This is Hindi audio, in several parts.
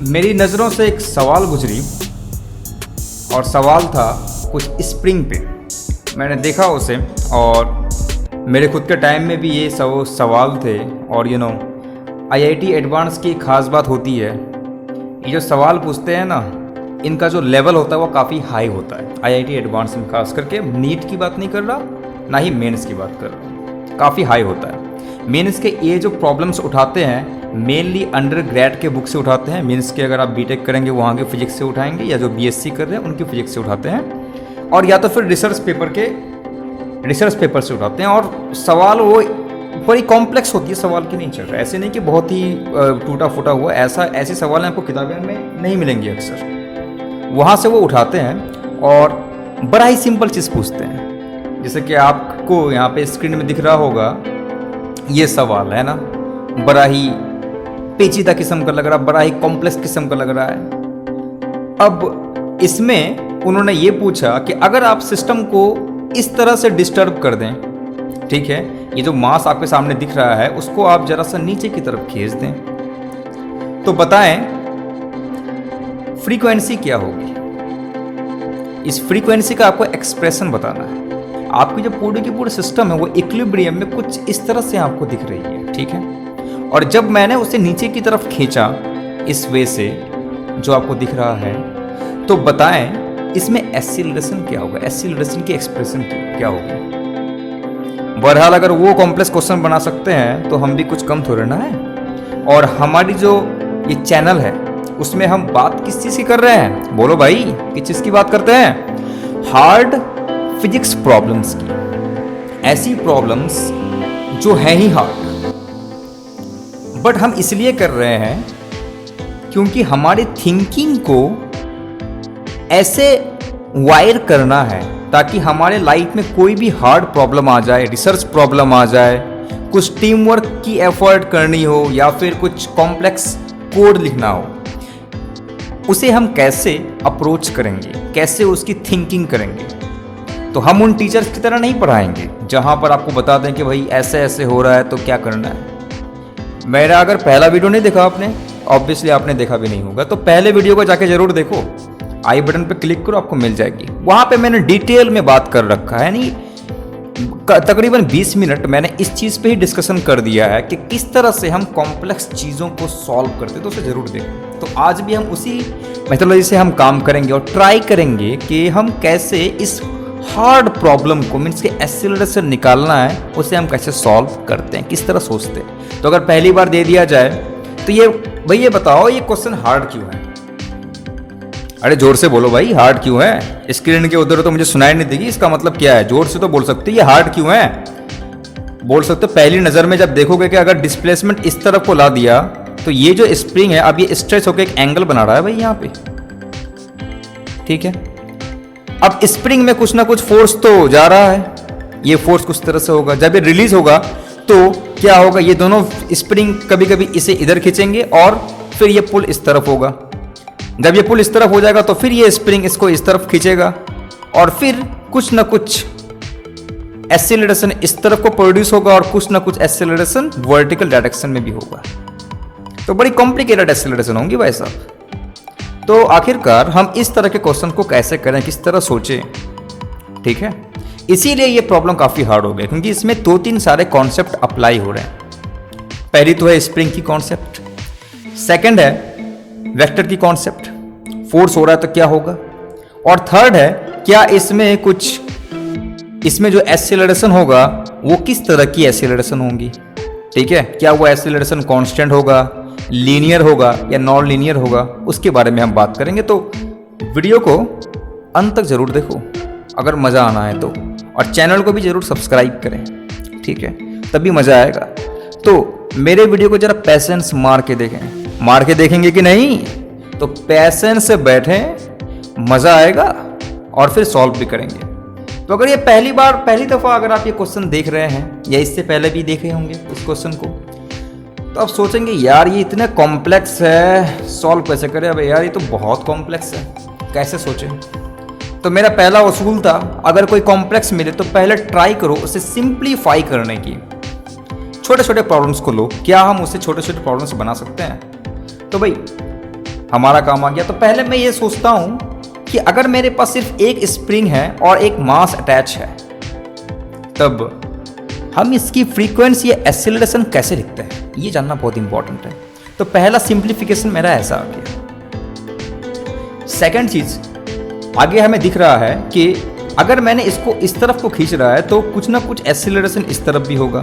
मेरी नज़रों से एक सवाल गुजरी और सवाल था कुछ स्प्रिंग पे। मैंने देखा उसे और मेरे खुद के टाइम में भी ये सब सवाल थे। और आईआईटी एडवांस की एक ख़ास बात होती है, ये जो सवाल पूछते हैं ना, इनका जो लेवल होता है वो काफ़ी हाई होता है। आईआईटी एडवांस में खास करके, नीट की बात नहीं कर रहा, ना ही मेंस की बात कर रहा, काफ़ी हाई होता है। मेंस के ये जो प्रॉब्लम्स उठाते हैं मेनली अंडर ग्रेड के बुक से उठाते हैं। मेंस के अगर आप बीटेक करेंगे वहाँ के फिजिक्स से उठाएंगे, या जो बीएससी कर रहे हैं उनकी फिजिक्स से उठाते हैं, और या तो फिर रिसर्च पेपर से उठाते हैं। और सवाल वो बड़ी कॉम्प्लेक्स होती है, सवाल की नहीं चल रहा है। ऐसे नहीं कि बहुत ही टूटा फूटा हुआ, ऐसे सवाल आपको किताबें में नहीं मिलेंगे अक्सर। वहाँ से वो उठाते हैं और बड़ा ही सिंपल चीज़ पूछते हैं। जैसे कि आपको यहाँ पे स्क्रीन में दिख रहा होगा, ये सवाल है ना, बड़ा ही पेचीदा किस्म का लग रहा है, बड़ा ही कॉम्प्लेक्स किस्म का लग रहा है। अब इसमें उन्होंने ये पूछा कि अगर आप सिस्टम को इस तरह से डिस्टर्ब कर दें, ठीक है, ये जो मास आपके सामने दिख रहा है उसको आप जरा सा नीचे की तरफ खींच दें, तो बताएं फ्रीक्वेंसी क्या होगी। इस फ्रीक्वेंसी का आपको एक्सप्रेशन बताना है। आपकी जो पूरी की पूरी सिस्टम है वो इक्विलिब्रियम में कुछ इस तरह से आपको दिख रही है, ठीक है। और जब मैंने उसे नीचे की तरफ खींचा इस वे से जो आपको दिख रहा है, तो बताएं इसमें एक्सीलरेशन क्या होगा, एक्सीलरेशन की एक्सप्रेशन क्या होगी। बहरहाल अगर वो कॉम्प्लेक्स क्वेश्चन बना सकते हैं तो हम भी कुछ कम थोड़े ना है। और हमारी जो ये चैनल है उसमें हम बात किस चीज़ की कर रहे हैं, बोलो भाई, किस चीज़ की बात करते हैं? हार्ड फिजिक्स प्रॉब्लम्स की, ऐसी प्रॉब्लम्स जो है ही हार्ड, बट हम इसलिए कर रहे हैं क्योंकि हमारी थिंकिंग को ऐसे वायर करना है ताकि हमारे लाइफ में कोई भी हार्ड प्रॉब्लम आ जाए, रिसर्च प्रॉब्लम आ जाए, कुछ टीम वर्क की एफर्ट करनी हो, या फिर कुछ कॉम्प्लेक्स कोड लिखना हो, उसे हम कैसे अप्रोच करेंगे, कैसे उसकी थिंकिंग करेंगे। तो हम उन टीचर्स की तरह नहीं पढ़ाएंगे जहां पर आपको बता दें कि भाई ऐसे ऐसे हो रहा है तो क्या करना है। मेरा अगर पहला वीडियो नहीं देखा आपने, ऑब्वियसली आपने देखा भी नहीं होगा, तो पहले वीडियो को जाके जरूर देखो। आई बटन पे क्लिक करो, आपको मिल जाएगी। वहां पे मैंने डिटेल में बात कर रखा है, यानी तकरीबन 20 मिनट मैंने इस चीज़ पे ही डिस्कशन कर दिया है कि किस तरह से हम कॉम्प्लेक्स चीज़ों को सॉल्व करते, तो उसे ज़रूर देखें। तो आज भी हम उसी मेथोडोलॉजी से हम काम करेंगे और ट्राई करेंगे कि हम कैसे इस हार्ड प्रॉब्लम को, मीन्स के एक्सीलरेशन निकालना है, उसे हम कैसे सॉल्व करते हैं, किस तरह सोचते हैं। तो अगर पहली बार दे दिया जाए तो ये बताओ ये क्वेश्चन हार्ड क्यों है? अरे जोर से बोलो भाई, हार्ड क्यों है? स्क्रीन के उधर तो मुझे सुनाई नहीं देगी, इसका मतलब क्या है? जोर से तो बोल सकते, ये हार्ड क्यों है बोल सकते। पहली नज़र में जब देखोगे कि अगर डिस्प्लेसमेंट इस तरफ को ला दिया तो ये जो स्प्रिंग है अब ये स्ट्रेच होकर एक एंगल बना रहा है भाई यहाँ पे, ठीक है। अब स्प्रिंग में कुछ ना कुछ फोर्स तो जा रहा है, ये फोर्स कुछ तरह से होगा। जब ये रिलीज होगा तो क्या होगा, ये दोनों स्प्रिंग कभी कभी इसे इधर खींचेंगे और फिर ये पुल इस तरफ होगा। जब ये पुल इस तरफ हो जाएगा तो फिर ये स्प्रिंग इसको इस तरफ खींचेगा और फिर कुछ ना कुछ एक्सीलरेशन इस तरफ को प्रोड्यूस होगा और कुछ ना कुछ एक्सीलरेशन वर्टिकल डायरेक्शन में भी होगा। तो बड़ी कॉम्प्लिकेटेड एक्सीलरेशन होंगी भाई साहब। तो आखिरकार हम इस तरह के क्वेश्चन को कैसे करें, किस तरह सोचें, ठीक है। इसीलिए ये प्रॉब्लम काफ़ी हार्ड हो गई क्योंकि इसमें 2-3 सारे कॉन्सेप्ट अप्लाई हो रहे हैं। पहली तो है स्प्रिंग की कॉन्सेप्ट, सेकंड है वेक्टर की कॉन्सेप्ट, फोर्स हो रहा है तो क्या होगा, और थर्ड है क्या इसमें जो एक्सीलरेशन होगा वो किस तरह की एक्सीलरेशन होंगी, ठीक है। क्या वो एक्सीलरेशन कांस्टेंट होगा, लीनियर होगा या नॉन लीनियर होगा, उसके बारे में हम बात करेंगे। तो वीडियो को अंत तक जरूर देखो अगर मज़ा आना है तो, और चैनल को भी जरूर सब्सक्राइब करें, ठीक है, तभी मज़ा आएगा। तो मेरे वीडियो को ज़रा पैसेंस मार के देखेंगे कि नहीं, तो पैसेंस से बैठें, मज़ा आएगा और फिर सॉल्व भी करेंगे। तो अगर ये पहली दफ़ा अगर आप ये क्वेश्चन देख रहे हैं या इससे पहले भी देखे होंगे इस क्वेश्चन को, तो आप सोचेंगे यार ये इतना कॉम्प्लेक्स है, सॉल्व कैसे करें। अब यार ये तो बहुत कॉम्प्लेक्स है, कैसे सोचें। तो मेरा पहला उसूल था, अगर कोई कॉम्प्लेक्स मिले तो पहले ट्राई करो उसे सिंप्लीफाई करने की। छोटे छोटे प्रॉब्लम्स को लो, क्या हम उसे छोटे छोटे प्रॉब्लम्स बना सकते हैं? तो भाई हमारा काम आ गया। तो पहले मैं ये सोचता हूँ कि अगर मेरे पास सिर्फ एक स्प्रिंग है और एक मास अटैच है, तब हम इसकी फ्रीक्वेंसी या एक्सेलरेशन कैसे लिखते हैं, ये जानना बहुत इंपॉर्टेंट है। तो पहला सिंप्लीफिकेशन मेरा ऐसा आ गया। सेकंड चीज, आगे हमें दिख रहा है कि अगर मैंने इसको इस तरफ को खींच रहा है तो कुछ ना कुछ एक्सेलरेशन इस तरफ भी होगा।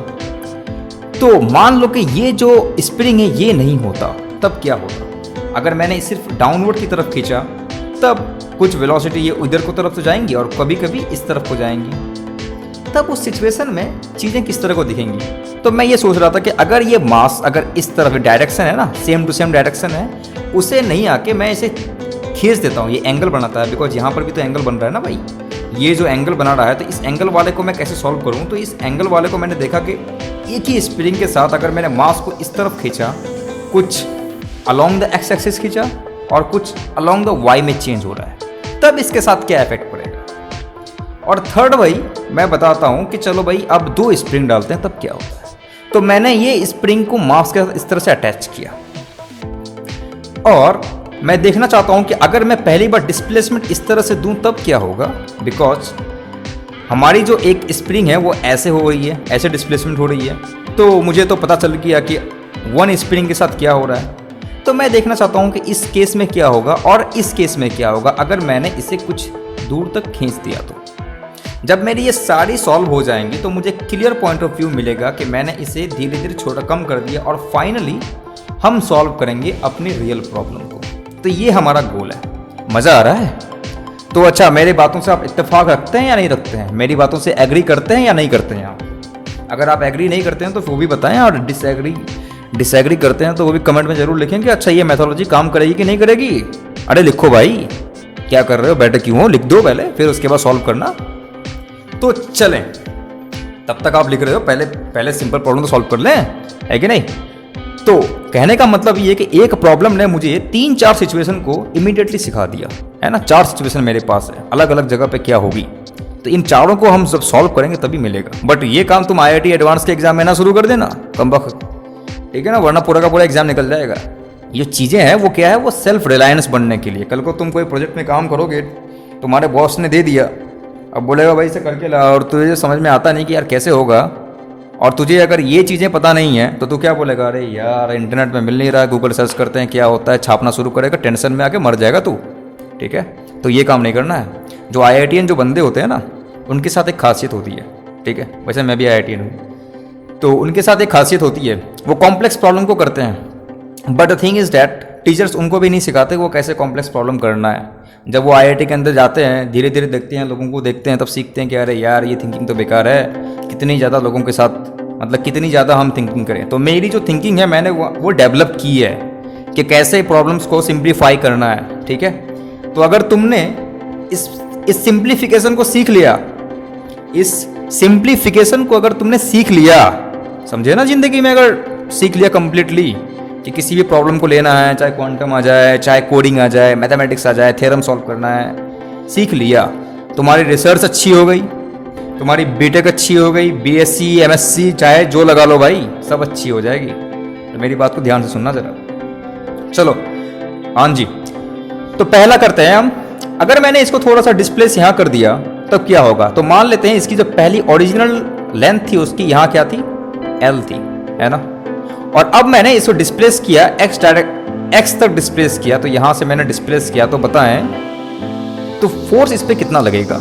तो मान लो कि ये जो स्प्रिंग है ये नहीं होता, तब क्या होता? अगर मैंने सिर्फ डाउनवर्ड की तरफ खींचा तब कुछ वेलोसिटी ये उधर को तरफ तो जाएंगी और कभी कभी इस तरफ को जाएंगी। तब उस सिचुएशन में चीज़ें किस तरह को दिखेंगी? तो मैं ये सोच रहा था कि अगर ये मास अगर इस तरफ डायरेक्शन है ना, सेम टू सेम डायरेक्शन है, उसे नहीं आके मैं इसे खींच देता हूँ। ये एंगल बनाता है, बिकॉज यहाँ पर भी तो एंगल बन रहा है ना भाई, ये जो एंगल बना रहा है, तो इस एंगल वाले को मैं कैसे सॉल्व करूँ? तो इस एंगल वाले को मैंने देखा कि एक ही स्प्रिंग के साथ अगर मैंने मास को इस तरफ खींचा, कुछ अलोंग द एक्स एक्सिस खींचा और कुछ अलोंग द वाई में चेंज हो रहा है, तब इसके साथ क्या इफेक्ट पड़ेगा? और थर्ड भाई मैं बताता हूँ कि चलो भाई अब दो स्प्रिंग डालते हैं, तब क्या होता है। तो मैंने ये स्प्रिंग को मास के साथ इस तरह से अटैच किया और मैं देखना चाहता हूँ कि अगर मैं पहली बार डिस्प्लेसमेंट इस तरह से दूं तब क्या होगा। बिकॉज हमारी जो एक स्प्रिंग है वो ऐसे हो रही है, ऐसे डिस्प्लेसमेंट हो रही है, तो मुझे तो पता चल गया कि वन स्प्रिंग के साथ क्या हो रहा है। तो मैं देखना चाहता हूँ कि इस केस में क्या होगा और इस केस में क्या होगा अगर मैंने इसे कुछ दूर तक खींच दिया। तो जब मेरी ये सारी सॉल्व हो जाएंगी तो मुझे क्लियर पॉइंट ऑफ व्यू मिलेगा कि मैंने इसे धीरे धीरे छोटा कम कर दिया और फाइनली हम सॉल्व करेंगे अपनी रियल प्रॉब्लम को। तो ये हमारा गोल है। मज़ा आ रहा है? तो अच्छा, मेरी बातों से आप इत्तेफाक रखते हैं या नहीं रखते हैं? मेरी बातों से एग्री करते हैं या नहीं करते हैं आप? अगर आप एग्री नहीं करते हैं तो वो भी बताएं, और डिसएग्री करते हैं तो वो भी कमेंट में जरूर लिखें कि अच्छा ये मेथोलॉजी काम करेगी कि नहीं करेगी। अरे लिखो भाई, क्या कर रहे हो, बैठे क्यों हो? लिख दो पहले, फिर उसके बाद सॉल्व करना। तो चलें, तब तक आप लिख रहे हो, पहले सिंपल प्रॉब्लम तो सॉल्व कर लें, है कि नहीं? तो कहने का मतलब ये है कि एक प्रॉब्लम ने मुझे 3-4 सिचुएशन को इमीडिएटली सिखा दिया, है ना। 4 सिचुएशन मेरे पास है, अलग अलग जगह पे क्या होगी, तो इन चारों को हम जब सॉल्व करेंगे तभी मिलेगा। बट ये काम तुम IIT एडवांस के एग्जाम में ना शुरू कर देना कमबख्त, ठीक है ना, वरना पूरा का पूरा एग्जाम निकल जाएगा। ये चीज़ें हैं वो क्या है, वो सेल्फ रिलायंस बनने के लिए। कल को तुम कोई प्रोजेक्ट में काम करोगे, तुम्हारे बॉस ने दे दिया, अब बोलेगा भाई इसे करके ला, और तुझे समझ में आता नहीं कि यार कैसे होगा, और तुझे अगर ये चीज़ें पता नहीं है तो तू क्या बोलेगा, अरे यार इंटरनेट में मिल नहीं रहा है, गूगल सर्च करते हैं क्या होता है, छापना शुरू करेगा, टेंशन में आके मर जाएगा तू, ठीक है। तो ये काम नहीं करना है। जो IITian जो बंदे होते हैं ना, उनके साथ एक खासियत होती है, ठीक है, वैसे मैं भी IITian हूँ, तो उनके साथ एक खासियत होती है, वो कॉम्प्लेक्स प्रॉब्लम को करते हैं। But the thing is that teachers उनको भी नहीं सिखाते वो कैसे कॉम्प्लेक्स प्रॉब्लम करना है। जब वो IIT के अंदर जाते हैं, धीरे धीरे देखते हैं, लोगों को देखते हैं, तब सीखते हैं कि अरे यार ये थिंकिंग तो बेकार है, कितनी ज़्यादा लोगों के साथ, मतलब कितनी ज़्यादा हम थिंकिंग करें। तो मेरी जो थिंकिंग है मैंने वो डेवलप की है कि कैसे प्रॉब्लम्स को सिंप्लीफाई करना है, ठीक है। तो अगर तुमने इस सिंप्लीफिकेशन को सीख लिया, इस सिंप्लीफिकेशन को अगर तुमने सीख लिया, समझे ना, ज़िंदगी में अगर सीख लिया कंप्लीटली कि किसी भी प्रॉब्लम को लेना है, चाहे क्वांटम आ जाए, चाहे कोडिंग आ जाए, मैथमेटिक्स आ जाए, थ्योरम सॉल्व करना है, सीख लिया, तुम्हारी रिसर्च अच्छी हो गई, तुम्हारी बीटेक अच्छी हो गई, BSc MSc चाहे जो लगा लो भाई, सब अच्छी हो जाएगी। तो मेरी बात को ध्यान से सुनना जरा। चलो हाँ जी, तो पहला करते हैं हम। अगर मैंने इसको थोड़ा सा डिस्प्लेस यहाँ कर दिया तब क्या होगा। तो मान लेते हैं इसकी जो पहली ओरिजिनल लेंथ थी उसकी यहाँ क्या थी, L थी, है ना। और अब मैंने इसको डिस्प्लेस किया, x तक डिस्प्लेस किया, तो यहाँ से मैंने डिस्प्लेस किया, तो बताएं तो फोर्स इस पर कितना लगेगा।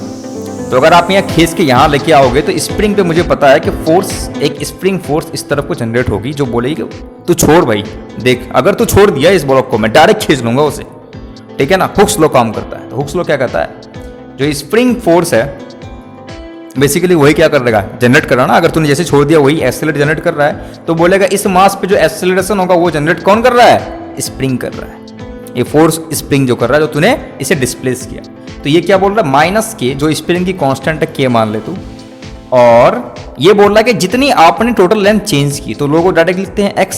तो अगर आप यहाँ खींच के यहाँ लेके आओगे तो स्प्रिंग पे मुझे पता है कि फोर्स, एक स्प्रिंग फोर्स इस तरफ को जनरेट होगी जो बोलेगी तू छोड़ भाई, देख अगर तू छोड़ दिया इस ब्लॉक को मैं डायरेक्ट खींच लूंगा उसे, ठीक है ना। हुक्स लॉ काम करता है। तो हुक्स लॉ क्या कहता है, जो स्प्रिंग फोर्स है बेसिकली वही क्या कर रहेगा, जनरेट कर रहा ना। अगर तूने जैसे छोड़ दिया वही एक्सेलरेट जनरेट कर रहा है, तो बोलेगा इस मास पे जो एक्सेलरेशन होगा वो जनरेट कौन कर रहा है, स्प्रिंग कर रहा है। ये फोर्स स्प्रिंग जो कर रहा है, जो तूने इसे डिस्प्लेस किया। तो ये क्या बोल रहा है, माइनस के, जो स्प्रिंग की कांस्टेंट है के मान ले तू, और ये बोल रहा है कि जितनी आपने टोटल लेंथ चेंज की, तो लोग डायरेक्ट लिखते हैं x।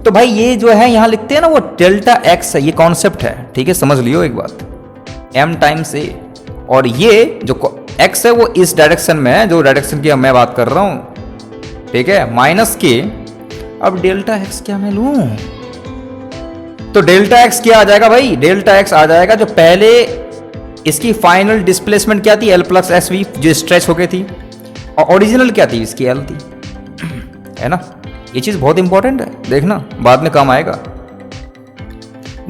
तो भाई ये जो है यहाँ लिखते हैं ना वो डेल्टा x है, ये कॉन्सेप्ट है, ठीक है, समझ लियो एक बात, m टाइम्स a, और ये जो x है वो इस डायरेक्शन में है, जो डायरेक्शन की मैं बात कर रहा हूँ, ठीक है, माइनस के। अब डेल्टा x क्या मैं लूँ, तो डेल्टा एक्स क्या आ जाएगा भाई, डेल्टा एक्स आ जाएगा जो पहले इसकी फाइनल डिस्प्लेसमेंट क्या थी, एल प्लस एस वी जो स्ट्रेच हो गई थी, और ओरिजिनल क्या थी इसकी, एल थी, है ना। ये चीज बहुत इंपॉर्टेंट है, देखना बाद में काम आएगा।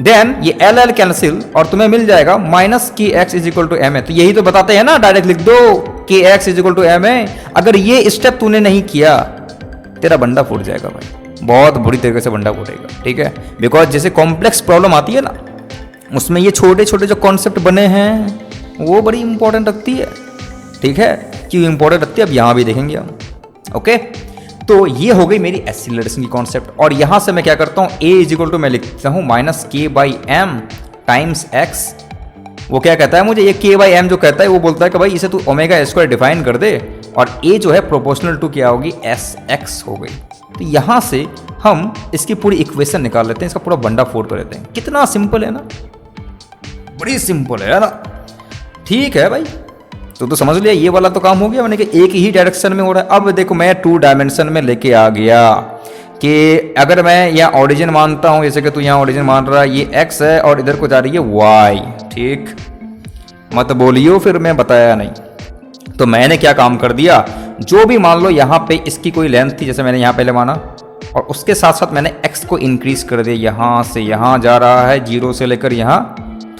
देन ये एल एल कैंसिल और तुम्हें मिल जाएगा minus k x is equal to M a. तो यही तो बताते हैं ना, डायरेक्ट लिख दो k x is equal to M a. अगर ये स्टेप तूने नहीं किया तेरा बंडा फूट जाएगा भाई, बहुत बुरी तरीके से बंडा फूटेगा, ठीक है। बिकॉज जैसे कॉम्प्लेक्स प्रॉब्लम आती है ना, उसमें ये छोटे छोटे जो कॉन्सेप्ट बने हैं वो बड़ी इंपॉर्टेंट रखती है, ठीक है। क्यों इंपॉर्टेंट रखती है अब यहां भी देखेंगे हम, ओके। तो ये हो गई मेरी एक्सीलरेशन की कॉन्सेप्ट, और यहां से मैं क्या करता हूं, ए इज इक्वल टू मैं लिखता हूं माइनस के बाई एम टाइम्स एक्स। वो क्या कहता है मुझे, ये के बाई एम जो कहता है वो बोलता है कि भाई इसे तू ओमेगा स्क्वायर डिफाइन कर दे, और ए जो है प्रोपोर्शनल टू क्या होगी, एस एक्स हो गई। तो यहां से हम इसकी पूरी इक्वेशन निकाल लेते हैं, इसका पूरा बंडा फोड़ कर लेते हैं। कितना सिंपल है ना, बड़ी सिंपल है ना, ठीक है भाई। तो समझ लिया, ये वाला तो काम हो गया, मैंने कि एक ही डायरेक्शन में हो रहा है। अब देखो मैं 2 डायमेंशन में लेके आ गया कि अगर मैं यहाँ ऑरिजिन मानता हूँ, जैसे कि तू यहाँ ऑरिजिन मान रहा है, ये x है और इधर को जा रही है y, ठीक। मत बोलियो फिर मैं बताया नहीं। तो मैंने क्या काम कर दिया, जो भी मान लो यहाँ पे इसकी कोई लेंथ थी, जैसे मैंने यहाँ पहले माना, और उसके साथ साथ मैंने x को इंक्रीज कर दिया, यहाँ से यहाँ जा रहा है, 0 से लेकर यहाँ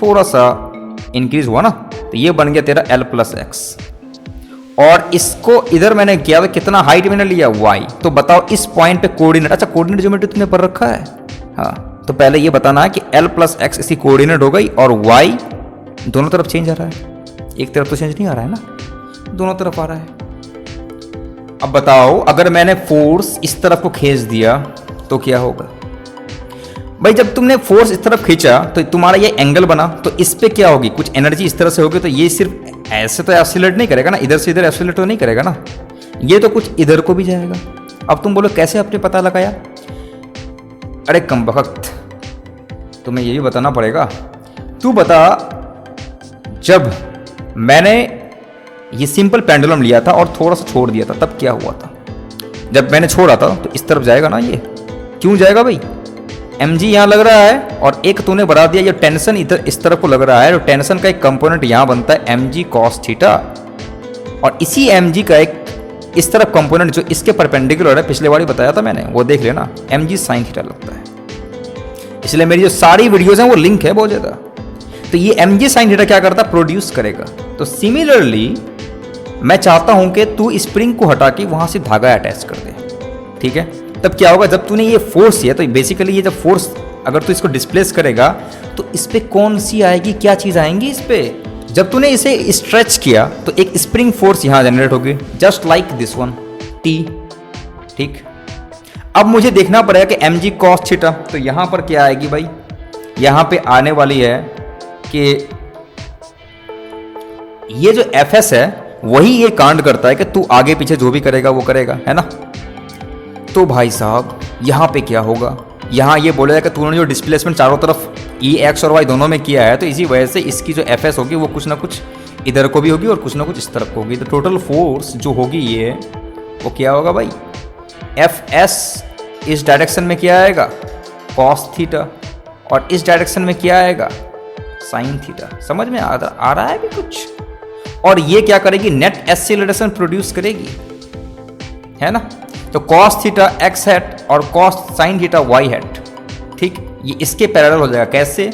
थोड़ा सा इंक्रीज हुआ ना, तो ये बन गया तेरा l प्लस एक्स। और इसको इधर मैंने किया तो कितना हाइट मैंने लिया, y। तो बताओ इस पॉइंट पे कोऑर्डिनेट, अच्छा कोऑर्डिनेट ज्योमेट्री तुमने पढ़ रखा है, हाँ। तो पहले ये बताना है कि l प्लस एक्स इसकी कोऑर्डिनेट हो गई, और y दोनों तरफ चेंज आ रहा है, एक तरफ तो चेंज नहीं आ रहा है ना, दोनों तरफ आ रहा है। अब बताओ अगर मैंने फोर्स इस तरफ को खींच दिया तो क्या होगा भाई, जब तुमने फोर्स इस तरफ खींचा तो तुम्हारा ये एंगल बना, तो इस पे क्या होगी, कुछ एनर्जी इस तरह से होगी, तो ये सिर्फ ऐसे तो एक्सीलरेट नहीं करेगा ना, इधर से इधर एक्सीलरेट तो नहीं करेगा ना, ये तो कुछ इधर को भी जाएगा। अब तुम बोलो कैसे आपने पता लगाया, अरे कम वक्त तुम्हें ये भी बताना पड़ेगा। तू बता, जब मैंने ये सिंपल पेंडुलम लिया था और थोड़ा सा छोड़ दिया था तब क्या हुआ था, जब मैंने छोड़ा था तो इस तरफ जाएगा ना, ये क्यों जाएगा भाई, mg यहाँ लग रहा है और एक तूने बढ़ा दिया, ये टेंशन इधर इस तरफ को लग रहा है, तो टेंशन का एक कंपोनेंट यहाँ बनता है mg cos थीटा, और इसी mg का एक इस तरफ कंपोनेंट जो इसके परपेंडिकुलर है, पिछले बार ही बताया था मैंने, वो देख लेना, mg sin थीटा लगता है। इसलिए मेरी जो सारी वीडियोस हैं वो लिंक है बहुत ज़्यादा। तो ये mg sin थीटा क्या करता है, प्रोड्यूस करेगा। तो सिमिलरली मैं चाहता हूं कि तू स्प्रिंग को हटा के वहां से धागा अटैच कर दे, ठीक है। तब क्या होगा, जब तूने ये फोर्स है, तो बेसिकली ये जब फोर्स अगर तू इसको डिस्प्लेस करेगा तो इस पे कौन सी आएगी, क्या चीज आएंगी इस पे, जब तूने इसे स्ट्रेच किया तो एक स्प्रिंग फोर्स यहां जनरेट होगी, just like this one T, ठीक। अब मुझे देखना पड़ेगा कि mg cos थीटा, तो यहां पर क्या आएगी भाई, यहां पे आने वाली है कि ये जो fs है वही ये कांड करता है कि तू आगे पीछे जो भी करेगा वो करेगा, है ना। तो भाई साहब यहाँ पे क्या होगा, यहाँ ये बोलेगा कि तूने जो डिस्प्लेसमेंट चारों तरफ ई एक्स और वाई दोनों में किया है, तो इसी वजह से इसकी जो एफ एस होगी वो कुछ ना कुछ इधर को भी होगी और कुछ ना कुछ इस तरफ होगी। तो टोटल फोर्स जो होगी ये वो क्या होगा भाई, एफ एस इस डायरेक्शन में क्या आएगा, कॉस थीटा, और इस डायरेक्शन में क्या आएगा, साइन थीटा। समझ में आ रहा है भी कुछ। और ये क्या करेगी, नेट एक्सीलरेशन प्रोड्यूस करेगी, है ना। तो कॉस थीटा एक्स हैट और cos sine theta Y hat, ठीक, ये इसके पैरेलल हो जाएगा। कैसे,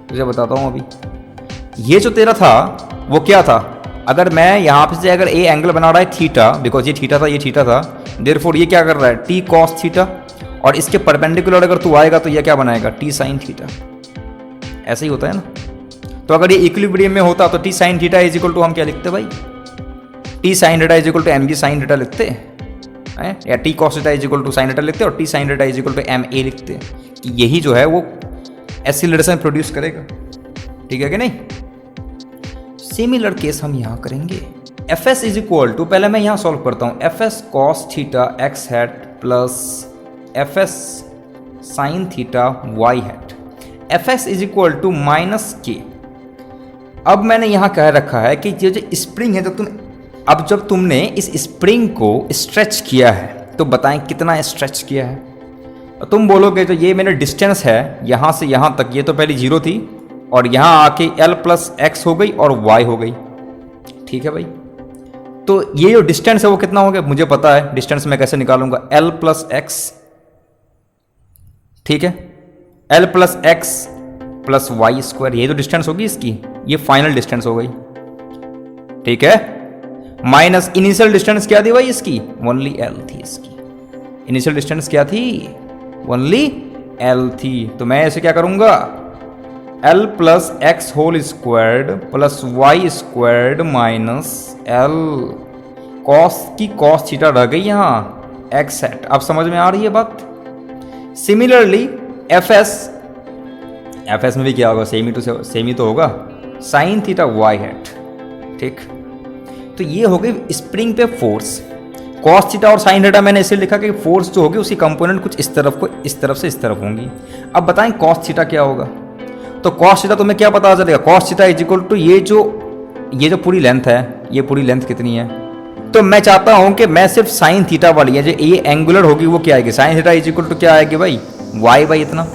तुझे बताता हूं अभी। ये जो तेरा था वो क्या था, अगर मैं यहां पे से अगर ए एंगल बना रहा है थीटा, बिकॉज ये थीटा था, ये थीटा था, देयरफॉर ये क्या कर रहा है, टी कॉस थीटा, और इसके परपेंडिकुलर अगर तू आएगा तो ये क्या बनाएगा, टी साइन थीटा। ऐसे ही होता है ना। तो अगर ये इक्विलिब्रियम में होता तो T sine theta is equal to हम क्या लिखते भाई, T sine theta is equal to M G sine theta लिखते हैं, या T cos theta is equal to sine theta लिखते हैं, और T sine theta is equal to M A लिखते हैं कि यही जो है वो एक्सीलरेशन प्रोड्यूस करेगा, ठीक है कि नहीं। सिमिलर केस हम यहाँ करेंगे। F S is equal to, पहले मैं यहाँ सॉल्व करता हूँ, F S cos theta x hat plus F S sine theta Y hat, F S is equal to minus K. अब मैंने यहाँ कह रखा है कि जो स्प्रिंग है, जब तुमने इस स्प्रिंग को स्ट्रेच किया है तो बताएं कितना स्ट्रेच किया है। तुम बोलोगे जो ये मेरा डिस्टेंस है यहाँ से यहाँ तक, ये तो पहले 0 थी और यहाँ आके l प्लस एक्स हो गई और y हो गई। ठीक है भाई, तो ये जो डिस्टेंस है वो कितना हो गया मुझे पता है, डिस्टेंस मैं कैसे निकालूंगा, l प्लस एक्स, ठीक है, l plus X plus Y square, ये जो डिस्टेंस होगी इसकी, ये फाइनल डिस्टेंस हो गई। ठीक है, माइनस इनिशियल डिस्टेंस क्या थी भाई इसकी, ओनली l थी इसकी। इनिशियल डिस्टेंस क्या थी, ओनली l थी। तो मैं ऐसे क्या करूंगा, l plus X whole squared plus Y squared minus l, cos की कॉस थीटा रह गई यहाँ x हैट। अब समझ में आ रही है बात। सिमिलरली एफ एस में भी क्या होगा, सेम ही तो होगा, साइन थीटा वाई हैट। ठीक, तो ये हो गई स्प्रिंग पे फोर्स। कॉस थीटा और साइन थीटा मैंने इसलिए लिखा कि फोर्स जो होगी उसकी कंपोनेंट कुछ इस तरफ को इस तरफ से इस तरफ होंगी। अब बताएं कॉस थीटा क्या होगा, तो कॉस थीटा तुम्हें क्या पता चलेगा, cos theta is equal to ये जो पूरी लेंथ है, ये पूरी लेंथ कितनी है, तो मैं चाहता हूं कि मैं सिर्फ साइन थीटा वाली है जो ये एंगुलर होगी वो क्या आएगी, sine theta is equal to क्या आएगी भाई, वाई बाई इतना।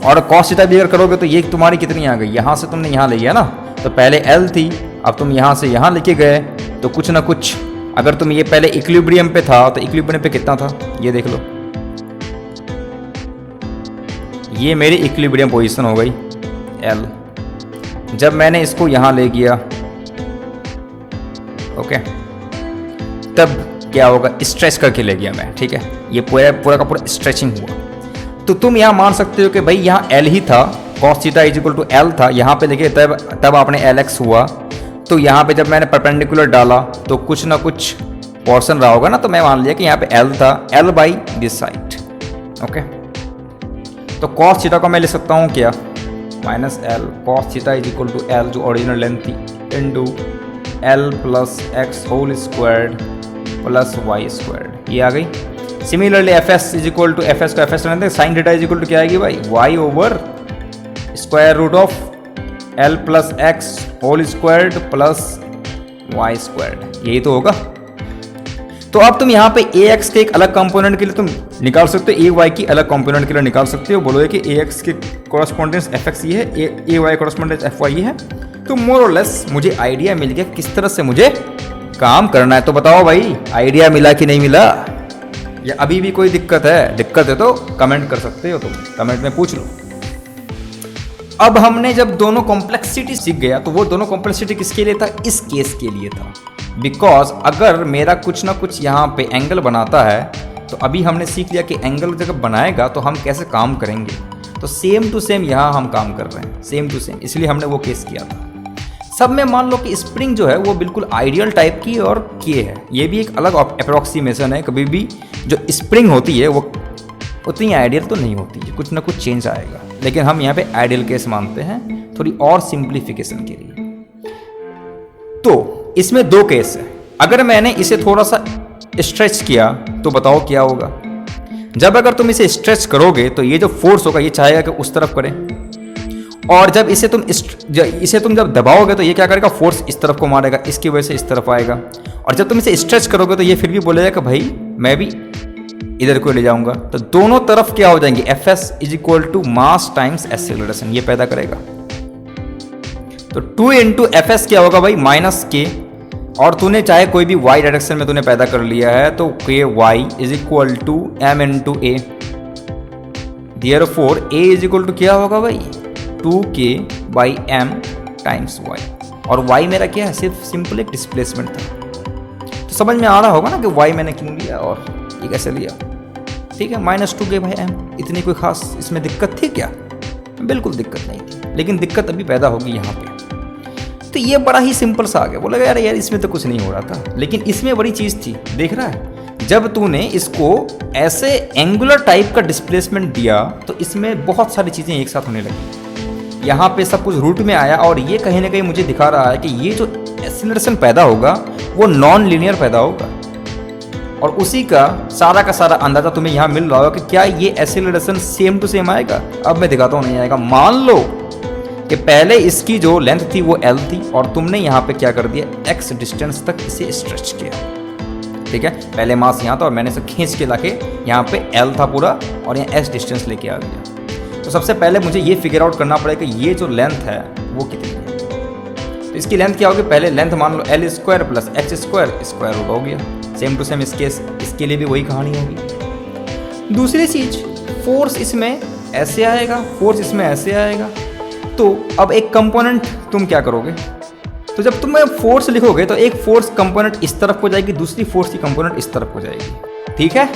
और कॉस थीटा भी अगर करोगे तो ये तुम्हारी कितनी आ गई, यहां से तुमने यहां ले लिया ना, तो पहले एल थी, अब तुम यहां से यहां लेके गए, तो कुछ ना कुछ, अगर तुम ये पहले इक्विलिब्रियम पे था तो इक्विलिब्रियम पे कितना था, ये देख लो, ये मेरी इक्विलिब्रियम पोजीशन हो गई एल। जब मैंने इसको यहां ले गया, ओके, तब क्या होगा, स्ट्रेच करके ले गया मैं। ठीक है, ये पूरा का पूरा स्ट्रेचिंग हुआ। तो तुम यहां मान सकते हो कि भाई यहां एल ही था, cos theta is equal to L था, यहां पे देखिए तब आपने एल एक्स हुआ, तो यहाँ पे जब मैंने परपेंडिकुलर डाला तो कुछ ना कुछ पोर्शन रहा होगा ना, तो मैं मान लिया कि यहाँ पे L था, L by this side. Okay, तो कॉस थीटा को मैं लिख सकता हूँ क्या, minus L cos theta is equal to L जो ओरिजिनल लेंथ थी into L plus X whole squared plus Y squared, ये आ गई। Similarly F S is equal to F S को एफ एस लेते हैं, sine theta is equal to क्या आएगी भाई, Y over square root of L plus X whole squared plus Y squared, यही तो होगा। तो अब तुम यहाँ पे ए एक्स के एक अलग कंपोनेंट के लिए तुम निकाल सकते हो, ए वाई की अलग कंपोनेंट के लिए निकाल सकते हो, बोलोगे कि ए एक्स के कोरस्पॉन्डेंस एफ एक्स ये है, ए वाई कोरस्पॉन्डेंस एफ वाई ये है। तो मोर और लेस मुझे आइडिया मिल गया किस तरह से मुझे काम करना है। तो बताओ भाई, आइडिया मिला कि नहीं मिला, या अभी भी कोई दिक्कत है? दिक्कत है तो कमेंट कर सकते हो, तुम कमेंट में पूछ लो। अब हमने जब दोनों कॉम्प्लेक्सिटी सीख गया, तो वो दोनों कॉम्प्लेक्सिटी किसके लिए था, इस केस के लिए था। बिकॉज अगर मेरा कुछ ना कुछ यहाँ पे एंगल बनाता है, तो अभी हमने सीख लिया कि एंगल जब बनाएगा तो हम कैसे काम करेंगे। तो सेम टू सेम यहाँ हम काम कर रहे हैं, सेम टू सेम, इसलिए हमने वो केस किया था। सब में मान लो कि स्प्रिंग जो है वो बिल्कुल आइडियल टाइप की और के है, ये भी एक अलग अप्रोक्सीमेशन है। कभी भी जो स्प्रिंग होती है वो उतनी आइडियल तो नहीं होती है, कुछ ना कुछ चेंज आएगा, लेकिन हम यहाँ पे आइडियल केस मानते हैं थोड़ी और सिंप्लीफिकेशन के लिए। तो इसमें दो केस है, अगर मैंने इसे थोड़ा सा स्ट्रेच किया तो बताओ क्या होगा। जब अगर तुम इसे स्ट्रेच करोगे तो ये जो फोर्स होगा ये चाहेगा कि उस तरफ करे, और जब इसे तुम जब दबाओगे तो ये क्या करेगा, फोर्स इस तरफ को मारेगा, इसकी वजह से इस तरफ आएगा। और जब तुम इसे स्ट्रेच करोगे तो ये फिर भी बोलेगा कि भाई मैं भी इधर को ले जाऊंगा। तो दोनों तरफ क्या हो जाएंगे, F S is equal to mass times acceleration, ये पैदा करेगा। तो 2 इंटू एफ एस क्या होगा भाई, माइनस के, और तूने चाहे कोई भी वाई डायरेक्शन में तूने पैदा कर लिया है, तो K Y is equal to M into A. Therefore A is equal to क्या होगा भाई, 2k by M times Y, और वाई मेरा क्या है, सिर्फ सिंपल एक डिस्प्लेसमेंट था। तो समझ में आ रहा होगा ना कि वाई मैंने क्यों लिया और ये कैसे लिया। ठीक है, -2k बाई एम, इतनी कोई खास इसमें दिक्कत थी क्या, बिल्कुल दिक्कत नहीं थी, लेकिन दिक्कत अभी पैदा होगी यहाँ पे। तो ये बड़ा ही सिंपल सा आ गया, बोला यार इसमें तो कुछ नहीं हो रहा था, लेकिन इसमें बड़ी चीज़ थी। देख रहा है, जब तूने इसको ऐसे एंगुलर टाइप का डिस्प्लेसमेंट दिया तो इसमें बहुत सारी चीज़ें एक साथ होने लगी। यहाँ पे सब कुछ रूट में आया, और ये कहीं ना कहीं मुझे दिखा रहा है कि ये जो एक्सीलरेशन पैदा होगा वो नॉन लीनियर पैदा होगा, और उसी का सारा अंदाजा तुम्हें यहाँ मिल रहा होगा कि क्या ये एक्सीलरेशन सेम टू सेम आएगा। अब मैं दिखाता हूँ, नहीं आएगा। मान लो कि पहले इसकी जो लेंथ थी वो L थी, और तुमने यहाँ पे क्या कर दिया, x डिस्टेंस तक इसे स्ट्रेच किया। ठीक है, पहले मास यहाँ था और मैंने इसे खींच के लाके यहाँ पे L था पूरा और यहाँ S डिस्टेंस लेके आ गया। तो सबसे पहले मुझे ये फिगर आउट करना पड़ेगा कि ये जो लेंथ है वो कितनी है। तो इसकी लेंथ क्या होगी, पहले लेंथ मान लो L square plus H square, square root हो गया। सेम टू सेम इसके लिए भी वही कहानी होगी। दूसरी चीज, फोर्स इसमें ऐसे आएगा, फोर्स इसमें ऐसे आएगा। तो अब एक कंपोनेंट तुम क्या करोगे, तो जब तुम फोर्स लिखोगे तो एक फोर्स कंपोनेंट इस तरफ हो जाएगी, दूसरी फोर्स की कंपोनेंट इस तरफ हो जाएगी। ठीक है,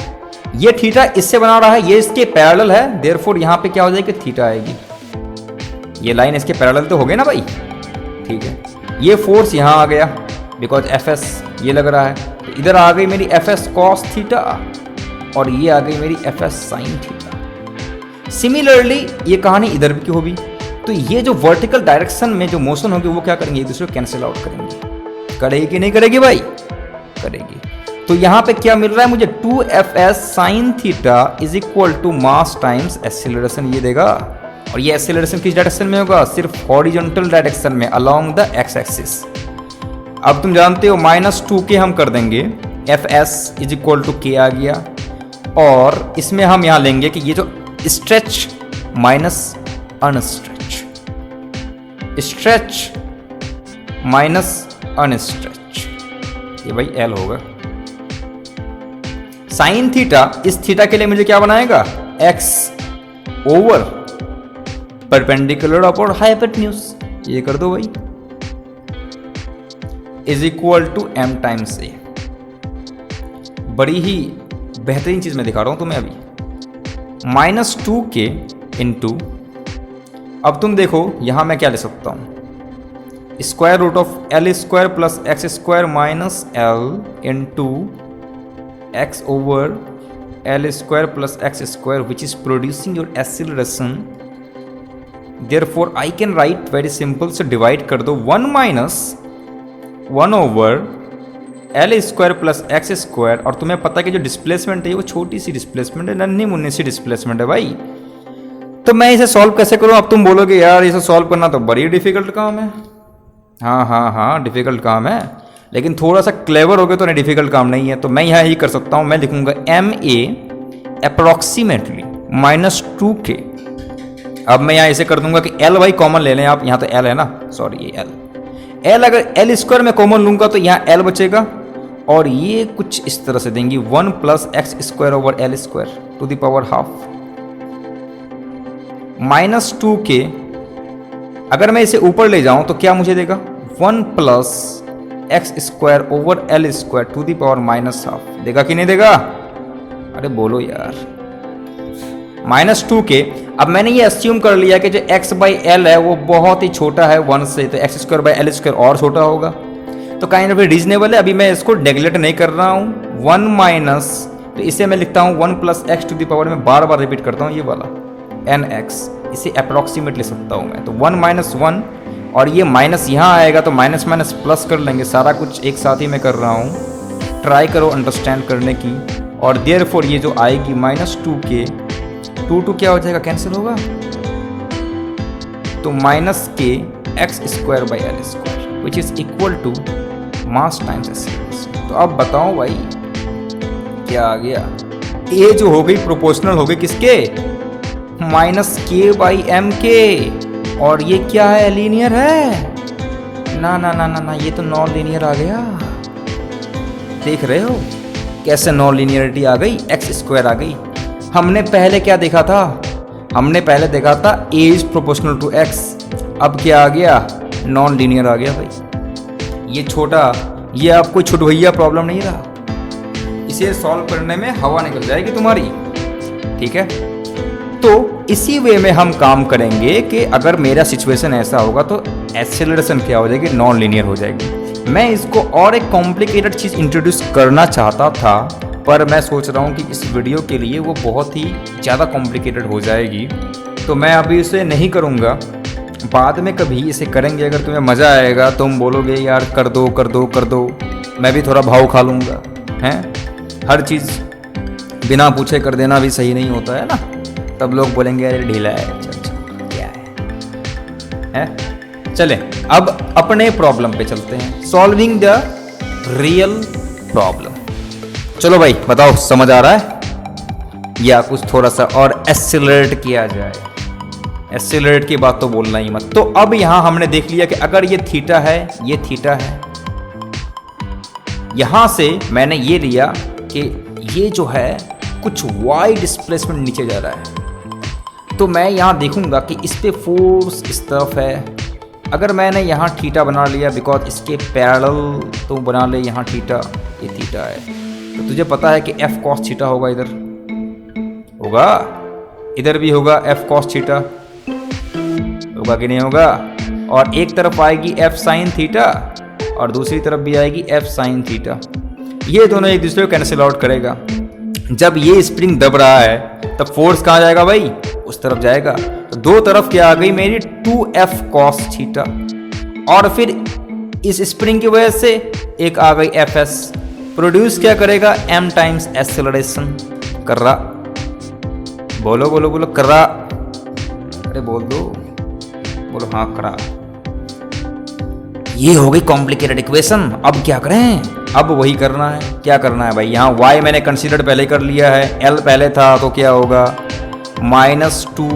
ये थीटा इससे बना रहा है, ये इसके पैरेलल है, देयरफॉर यहाँ पे क्या हो जाएगी, थीटा आएगी। ये लाइन इसके पैरेलल तो हो गए ना भाई। ठीक है, ये फोर्स यहाँ आ गया बिकॉज Fs ये लग रहा है, तो इधर आ गई मेरी Fs cos थीटा और ये आ गई मेरी Fs sin थीटा। सिमिलरली ये कहानी इधर भी होगी। तो ये जो वर्टिकल डायरेक्शन में जो मोशन होगी वो क्या करेंगे, एक दूसरे को कैंसिल आउट करेंगे। करेगी कि नहीं करेगी भाई, करेगी। तो यहाँ पे क्या मिल रहा है मुझे, 2Fs sin theta is equal to mass times acceleration, ये देगा। और ये एक्सीलरेशन किस डायरेक्शन में होगा, सिर्फ हॉरिजॉन्टल डायरेक्शन में अलोंग द एक्स एक्सिस। अब तुम जानते हो -2k हम कर देंगे, Fs is equal to k आ गया। और इसमें हम यहाँ लेंगे कि ये जो stretch minus unstretch, stretch minus unstretch, ये भाई L होगा। साइन थीटा, इस थीटा के लिए मुझे क्या बनाएगा, x over perpendicular upon hypotenuse, ये कर दो भाई, is equal to m times a। बड़ी ही बेहतरीन चीज मैं दिखा रहा हूं तुम्हें अभी, -2k इंटू, अब तुम देखो यहां मैं क्या ले सकता हूं, square root of L square plus X square minus L into x over L square plus X square which is producing your acceleration. Therefore I can write very simple, से डिवाइड कर दो 1 minus 1 over L square plus X square. और तुम्हें पता है कि जो डिस्प्लेसमेंट है वो छोटी सी डिस्प्लेसमेंट है, नन्ही मुन्नी सी डिस्प्लेसमेंट है भाई। तो मैं इसे सॉल्व कैसे करूं, अब तुम बोलोगे यार इसे सॉल्व करना तो बड़ी डिफिकल्ट काम है। हाँ डिफिकल्ट काम है, लेकिन थोड़ा सा क्लेवर हो गए तो नहीं, डिफिकल्ट काम नहीं है। तो मैं यहाँ ही कर सकता हूँ, मैं लिखूंगा MA अप्रोक्सीमेटली -2k। अब मैं यहाँ इसे कर दूंगा कि L भाई कॉमन ले लें आप, यहाँ तो L है ना, सॉरी ये L अगर L स्क्वायर में कॉमन लूंगा तो यहाँ L बचेगा और ये कुछ इस तरह से देंगी 1 plus X square over L square to the power half -2k। अगर मैं इसे ऊपर ले जाऊं तो क्या मुझे देगा, 1 plus X square over L square to the power -half, देगा कि नहीं देगा, अरे बोलो यार। -2k। अब मैंने ये अस्यूम कर लिया कि जो x बाई एल है वो बहुत ही छोटा है 1 से, तो x square by L square और छोटा होगा, तो काइंड ऑफ रीजनेबल है। अभी मैं इसको नेगलेक्ट नहीं कर रहा हूँ। 1 माइनस, तो इसे मैं लिखता हूँ 1 plus X to the power में बार बार रिपीट करता हूँ ये वाला nx, इसे अप्रोक्सीमेट ले सकता हूँ मैं। तो 1 माइनस 1 और ये माइनस यहाँ आएगा तो माइनस माइनस प्लस कर लेंगे, सारा कुछ एक साथ ही मैं कर रहा हूँ, ट्राई करो अंडरस्टैंड करने की। और देयरफॉर ये जो आएगी -2k, 2 क्या हो जाएगा, कैंसिल होगा, तो -k X square by L square which is equal to mass times acceleration. तो अब बताओ भाई क्या आ गया, ए जो हो गई प्रोपोर्शनल हो गई किसके, -k बाई एम के। और ये क्या है, लीनियर है ना ना ना ना ना, ये तो नॉन लीनियर आ गया। देख रहे हो कैसे नॉन लीनियरिटी आ गई, एक्स स्क्वायर आ गई। हमने पहले क्या देखा था, हमने पहले देखा था a is proportional to x, अब क्या आ गया, नॉन लीनियर आ गया भाई। ये छोटा, ये अब कोई छुटभैया प्रॉब्लम नहीं रहा, इसे सॉल्व करने में हवा निकल जाएगी तुम्हारी, ठीक है। तो इसी वे में हम काम करेंगे कि अगर मेरा सिचुएशन ऐसा होगा तो एक्सेलरेशन क्या हो जाएगी, नॉन लीनियर हो जाएगी। मैं इसको और एक कॉम्प्लिकेटेड चीज़ इंट्रोड्यूस करना चाहता था, पर मैं सोच रहा हूँ कि इस वीडियो के लिए वो बहुत ही ज़्यादा कॉम्प्लिकेटेड हो जाएगी, तो मैं अभी इसे नहीं करूँगा, बाद में कभी इसे करेंगे। अगर तुम्हें मज़ा आएगा, तुम बोलोगे यार कर दो कर दो कर दो, मैं भी थोड़ा भाव खा लूँगा, हैं। हर चीज़ बिना पूछे कर देना भी सही नहीं होता है ना, तब लोग बोलेंगे अरे ढीला है, चल क्या है। चले अब अपने प्रॉब्लम पे चलते हैं, सॉल्विंग द रियल प्रॉब्लम। चलो भाई बताओ, समझ आ रहा है या कुछ थोड़ा सा और एक्सेलरेट किया जाए? एक्सेलरेट की बात तो बोलना ही मत। तो अब यहां हमने देख लिया कि अगर ये थीटा है, ये थीटा है, यहां से मैंने ये लिया कि ये जो है कुछ वाई डिस्प्लेसमेंट नीचे जा रहा है, तो मैं यहां देखूंगा कि इस पे फोर्स इस तरफ है। अगर मैंने यहाँ थीटा बना लिया बिकॉज इसके पैरेलल, तो बना ले यहाँ थीटा, ये थीटा है, तो तुझे पता है कि एफ कॉस थीटा होगा, इधर होगा, इधर भी होगा एफ कॉस थीटा, होगा कि नहीं होगा? और एक तरफ आएगी एफ साइन थीटा और दूसरी तरफ भी आएगी एफ साइन थीटा। ये दोनों एक दूसरे को कैंसिल आउट करेगा। जब ये स्प्रिंग दब रहा है तब फोर्स कहाँ जाएगा भाई? उस तरफ जाएगा। तो दो तरफ क्या आ गई मेरी? 2f cos थीटा, और फिर इस स्प्रिंग की वजह से एक आ गई fs। प्रोड्यूस क्या करेगा? m टाइम्स एक्सेलरेशन कर रहा। बोलो बोलो बोलो, कर रहा। अरे बोल दो, बोलो हाँ करा। ये हो गई कॉम्प्लिकेटेड इक्वेशन। अब क्या करें? अब वही करना है। क्या करना है भाई? यहाँ y मैंने कंसीडर पहले कर लिया है, l पहले था, तो क्या होगा? -2k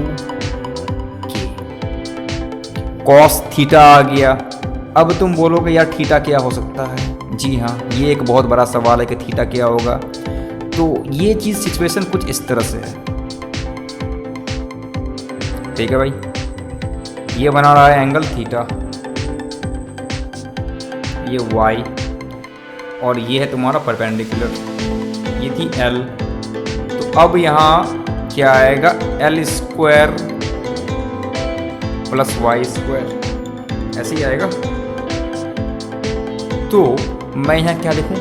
cos थीटा आ गया। अब तुम बोलोगे यार थीटा क्या हो सकता है? जी हाँ, ये एक बहुत बड़ा सवाल है कि थीटा क्या होगा। तो ये चीज़ सिचुएशन कुछ इस तरह से है, ठीक है भाई। ये बना रहा है एंगल थीटा, ये y, और ये है तुम्हारा परपेंडिकुलर, ये थी l। तो अब यहाँ क्या आएगा? l square plus Y square, ऐसे ही आएगा। तो मैं यहाँ क्या लिखूँ?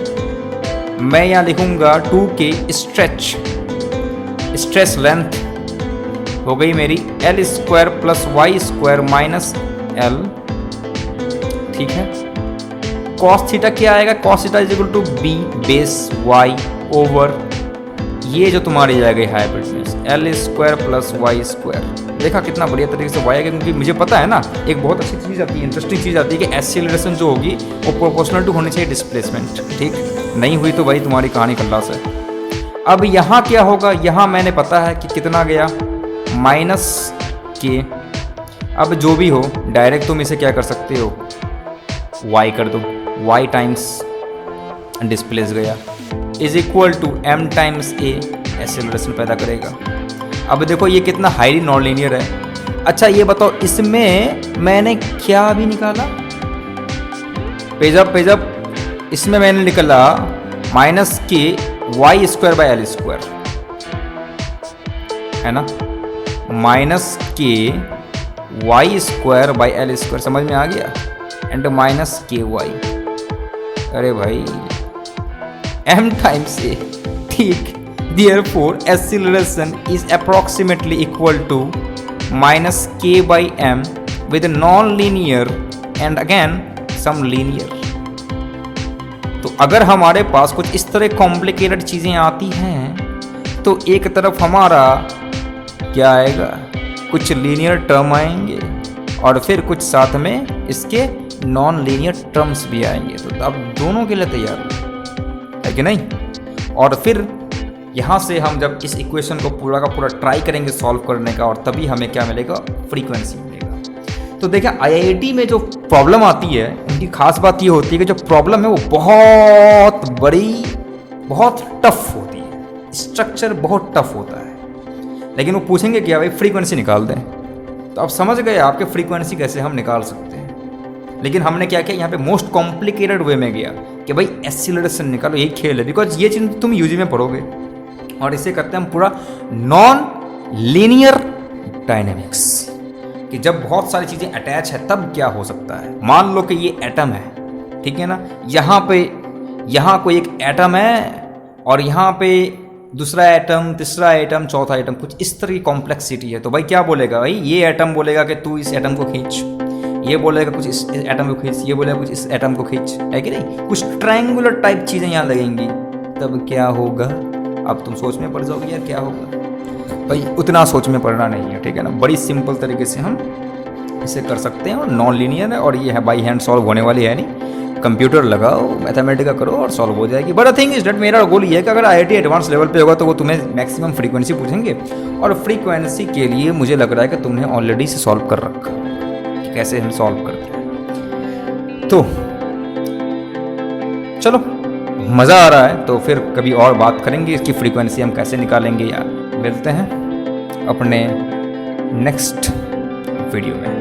मैं यहाँ लिखूँगा 2k स्ट्रेच लेंथ हो गई मेरी l square plus Y square minus l, ठीक है। कॉस थीटा क्या आएगा? Cos theta is equal to b base y over ये जो तुम्हारी जाएगी hypotenuse l square plus Y square. देखा कितना बढ़िया तरीके से y है, क्योंकि मुझे पता है ना, एक बहुत अच्छी चीज़ आती है, इंटरेस्टिंग चीज़ आती है कि एक्सेलरेशन जो होगी वो प्रोपोर्शनल टू होनी चाहिए डिस्प्लेसमेंट, ठीक। नहीं हुई तो भाई तुम्हारी कहानी खल्लास है। अब यहाँ क्या होगा? यहाँ मैंने पता है कि कितना गया, -k। अब जो भी हो डायरेक्ट तुम इसे क्या कर सकते हो? y कर दो, y टाइम्स डिस्प्लेस गया is equal to m times a, acceleration पैदा करेगा। अब देखो ये कितना हाईली नॉन लीनियर है। अच्छा ये बताओ, इसमें मैंने क्या भी निकाला? पेजअप, इसमें मैंने निकाला -k y square by L square, है ना, -k y square by L square, समझ में आ गया? And -ky। अरे भाई m टाइम्स a, ठीक। Therefore acceleration is approximately equal to -k by m with non-linear and again some linear। तो अगर हमारे पास कुछ इस तरह कॉम्प्लिकेटेड चीज़ें आती हैं तो एक तरफ हमारा क्या आएगा? कुछ लीनियर टर्म आएंगे और फिर कुछ साथ में इसके नॉन लीनियर टर्म्स भी आएंगे। तो अब दोनों के लिए तैयार है कि नहीं? और फिर यहाँ से हम जब इस इक्वेशन को पूरा का पूरा ट्राई करेंगे सॉल्व करने का, और तभी हमें क्या मिलेगा? फ्रीक्वेंसी मिलेगा। तो देखिए IIT में जो प्रॉब्लम आती है उनकी खास बात ये होती है कि जो प्रॉब्लम है वो बहुत बड़ी, बहुत टफ होती है, स्ट्रक्चर बहुत टफ होता है, लेकिन वो पूछेंगे क्या भाई? फ्रीक्वेंसी निकाल दें। तो आप समझ गए आपके फ्रीक्वेंसी कैसे हम निकाल सकते हैं। लेकिन हमने क्या किया? यहाँ पे मोस्ट कॉम्प्लिकेटेड वे में गया कि भाई एक्सीलरेशन निकालो, यही खेल है, बिकॉज ये चीज़ तुम यूजी में पढ़ोगे। और इसे करते हैं हम पूरा नॉन लीनियर डायनेमिक्स, कि जब बहुत सारी चीज़ें अटैच है तब क्या हो सकता है। मान लो कि ये एटम है, ठीक है ना, यहाँ कोई एक एटम है और यहाँ पे दूसरा एटम, तीसरा एटम, चौथा एटम, कुछ इस तरह की कॉम्प्लेक्सिटी है। तो भाई क्या बोलेगा? भाई ये एटम बोलेगा कि तू इस एटम को खींच, ये बोलेगा कुछ इस एटम को खींच, ये बोलेगा कुछ इस एटम को खींच, है कि नहीं? कुछ ट्रायंगुलर टाइप चीज़ें यहाँ लगेंगी, तब क्या होगा? अब तुम सोच में पड़ जाओगे यार क्या होगा। भाई उतना सोच में पड़ना नहीं है, ठीक है ना। बड़ी सिंपल तरीके से हम इसे कर सकते हैं और नॉन लीनियर है, और ये है बाई हैंड सॉल्व होने वाली है नहीं, कंप्यूटर लगाओ, मैथमेटिका करो और सॉल्व हो जाएगी। But the thing is that मेरा गोल ये है कि अगर IIT एडवांस लेवल पे होगा तो वो तुम्हें मैक्सिमम फ्रीक्वेंसी पूछेंगे, और फ्रीक्वेंसी के लिए मुझे लग रहा है कि तुमने ऑलरेडी से सॉल्व कर रखा कि कैसे हम सॉल्व करते हैं। तो चलो, मज़ा आ रहा है, तो फिर कभी और बात करेंगे इसकी फ्रीक्वेंसी हम कैसे निकालेंगे यार। मिलते हैं अपने नेक्स्ट वीडियो में।